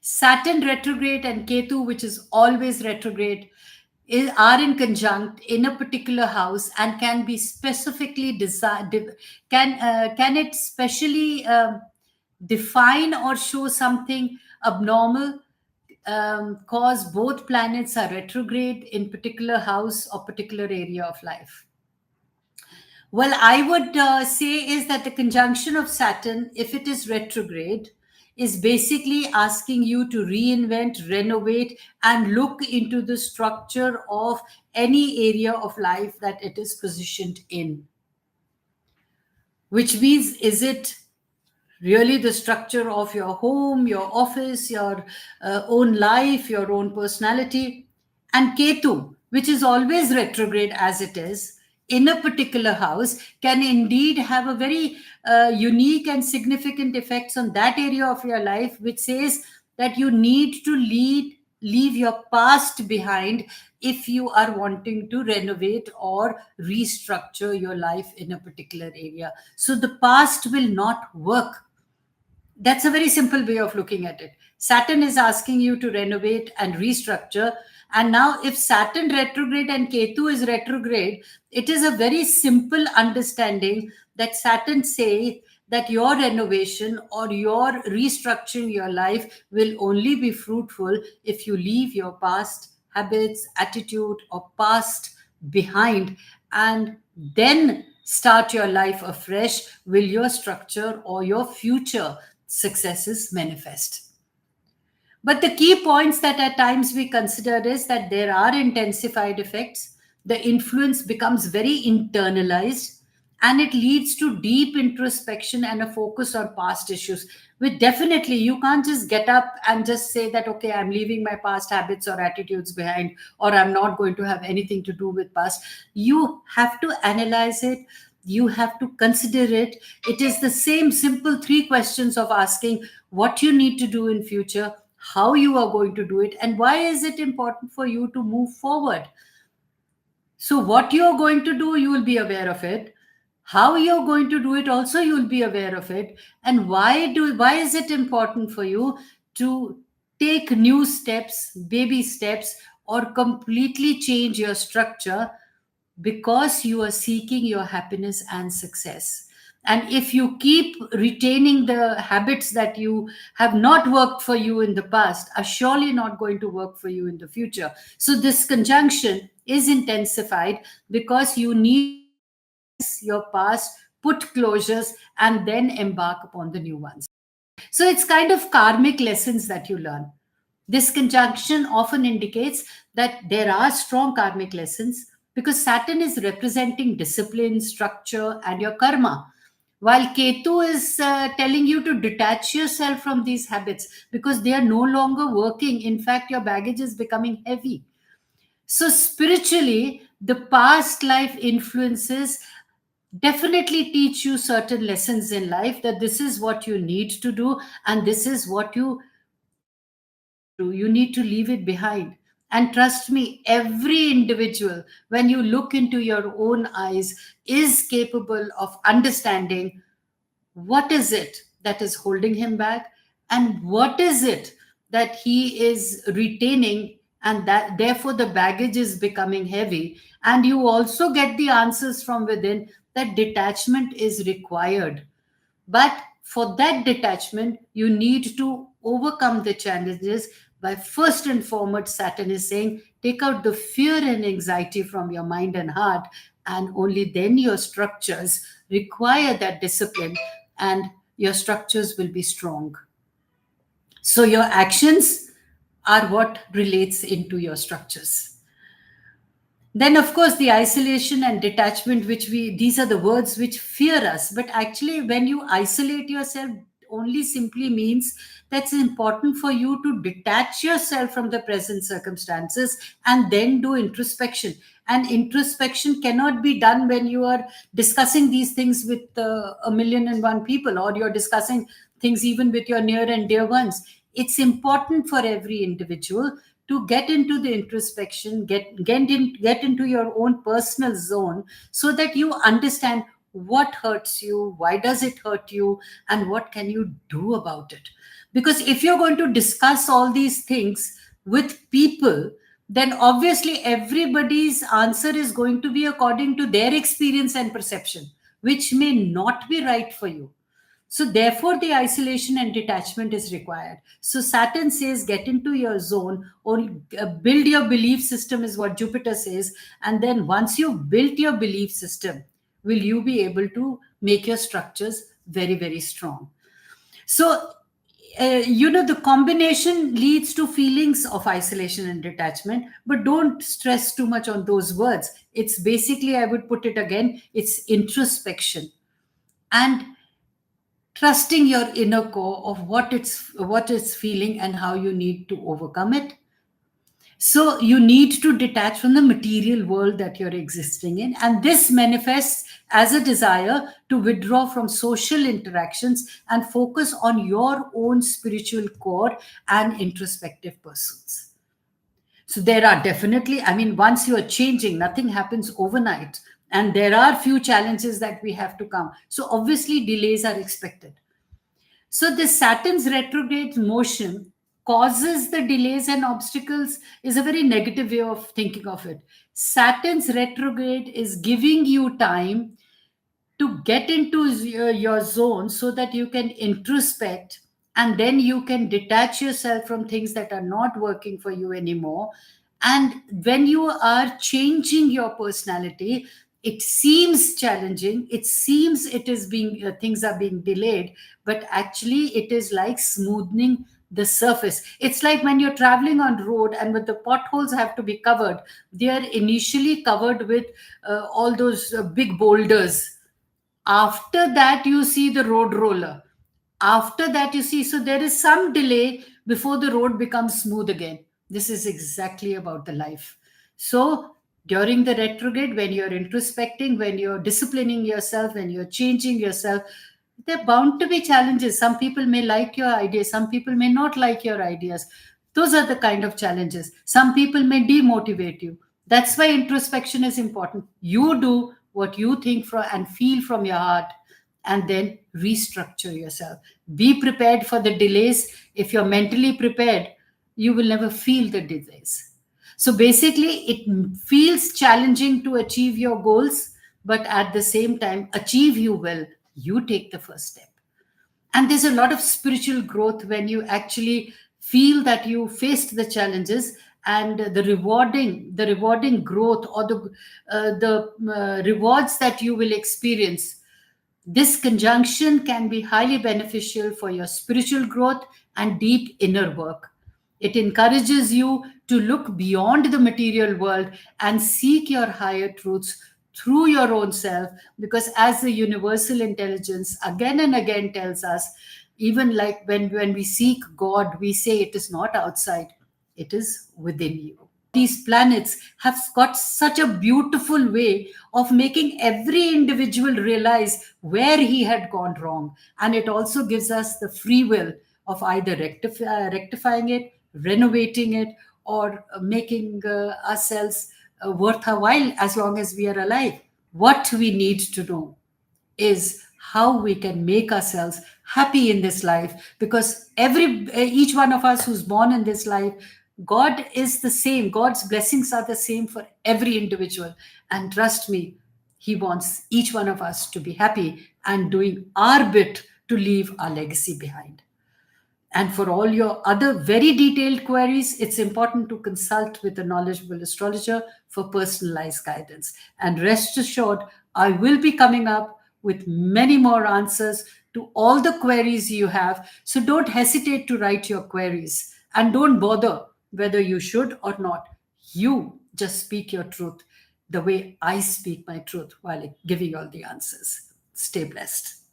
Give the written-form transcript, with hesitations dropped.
Saturn retrograde and Ketu, which is always retrograde, are in conjunct in a particular house and can be specifically designed. Can it specially define or show something abnormal? Cause both planets are retrograde in particular house or particular area of life. Well, I would say is that the conjunction of Saturn, if it is retrograde, is basically asking you to reinvent, renovate, and look into the structure of any area of life that it is positioned in. Which means, is it really the structure of your home, your office, your own life, your own personality? And Ketu, which is always retrograde as it is, in a particular house, can indeed have a very unique and significant effects on that area of your life, which says that you need to leave your past behind if you are wanting to renovate or restructure your life in a particular area. So the past will not work. That's a very simple way of looking at it. Saturn is asking you to renovate and restructure. And now, if Saturn retrograde and Ketu is retrograde, it is a very simple understanding that Saturn says that your renovation or your restructuring your life will only be fruitful if you leave your past habits, attitude, or past behind and then start your life afresh. Will your structure or your future successes manifest? But the key points that at times we consider is that there are intensified effects, the influence becomes very internalized, and it leads to deep introspection and a focus on past issues. Which definitely you can't just get up and just say that, okay, I'm leaving my past habits or attitudes behind, or I'm not going to have anything to do with past. You have to analyze it, you have to consider it. It is the same simple three questions of asking what you need to do in future, how you are going to do it, and why is it important for you to move forward. So what you're going to do, you will be aware of it. How you're going to do it also, you'll be aware of it. And why is it important for you to take new steps, baby steps, or completely change your structure? Because you are seeking your happiness and success. And if you keep retaining the habits that you have not worked for you in the past, are surely not going to work for you in the future. So this conjunction is intensified because you need your past, put closures, and then embark upon the new ones. So it's kind of karmic lessons that you learn. This conjunction often indicates that there are strong karmic lessons because Saturn is representing discipline, structure, and your karma. While Ketu is telling you to detach yourself from these habits because they are no longer working. In fact, your baggage is becoming heavy. So, spiritually, the past life influences definitely teach you certain lessons in life, that this is what you need to do and this is what you do. You need to leave it behind. And trust me, every individual, when you look into your own eyes, is capable of understanding what is it that is holding him back and what is it that he is retaining, and that therefore the baggage is becoming heavy. And you also get the answers from within that detachment is required. But for that detachment, you need to overcome the challenges by, first and foremost, Saturn is saying, take out the fear and anxiety from your mind and heart, and only then your structures require that discipline, and your structures will be strong. So your actions are what relates into your structures. Then of course the isolation and detachment, which we these are the words which fear us, but actually when you isolate yourself only simply means that's important for you to detach yourself from the present circumstances and then do introspection. And introspection cannot be done when you are discussing these things with a million and one people, or you're discussing things even with your near and dear ones. It's important for every individual to get into the introspection, get into your own personal zone, so that you understand what hurts you, why does it hurt you, and what can you do about it. Because if you're going to discuss all these things with people, then obviously everybody's answer is going to be according to their experience and perception, which may not be right for you. So, therefore, the isolation and detachment is required. So, Saturn says, get into your zone, or build your belief system, is what Jupiter says. And then, once you've built your belief system, will you be able to make your structures very, very strong. So, the combination leads to feelings of isolation and detachment, but don't stress too much on those words. It's basically, I would put it again, it's introspection and trusting your inner core of what it's feeling and how you need to overcome it. So you need to detach from the material world that you're existing in, and this manifests as a desire to withdraw from social interactions and focus on your own spiritual core and introspective pursuits. So there are definitely, I mean, once you are changing, nothing happens overnight, and there are few challenges that we have to come. So obviously delays are expected. So the Saturn's retrograde motion causes the delays and obstacles is a very negative way of thinking of it. Saturn's retrograde is giving you time to get into your zone so that you can introspect, and then you can detach yourself from things that are not working for you anymore. And when you are changing your personality, it seems challenging, it seems it is being things are being delayed, but actually it is like smoothing the surface. It's like when you're traveling on road and with the potholes have to be covered, they are initially covered with all those big boulders. After that you see the road roller. After that you see, so there is some delay before the road becomes smooth again. This is exactly about the life. So during the retrograde, when you're introspecting, when you're disciplining yourself, when you're changing yourself, there are bound to be challenges. Some people may like your ideas, some people may not like your ideas. Those are the kind of challenges. Some people may demotivate you. That's why introspection is important. You do what you think from and feel from your heart, and then restructure yourself. Be prepared for the delays. If you're mentally prepared, you will never feel the delays. So basically, it feels challenging to achieve your goals, but at the same time, achieve you will. You take the first step. And there's a lot of spiritual growth when you actually feel that you faced the challenges, and the rewarding growth, or the rewards that you will experience. This conjunction can be highly beneficial for your spiritual growth and deep inner work. It encourages you to look beyond the material world and seek your higher truths through your own self, because as the universal intelligence again and again tells us, even like when we seek God, we say it is not outside, it is within you. These planets have got such a beautiful way of making every individual realize where he had gone wrong. And it also gives us the free will of either rectifying it, renovating it, or making ourselves worth a while as long as we are alive. What we need to know is how we can make ourselves happy in this life, because each one of us who's born in this life, God is the same. God's blessings are the same for every individual, and trust me, he wants each one of us to be happy and doing our bit to leave our legacy behind. And for all your other very detailed queries, it's important to consult with a knowledgeable astrologer for personalized guidance. And rest assured, I will be coming up with many more answers to all the queries you have. So don't hesitate to write your queries, and don't bother whether you should or not. You just speak your truth the way I speak my truth while giving all the answers. Stay blessed.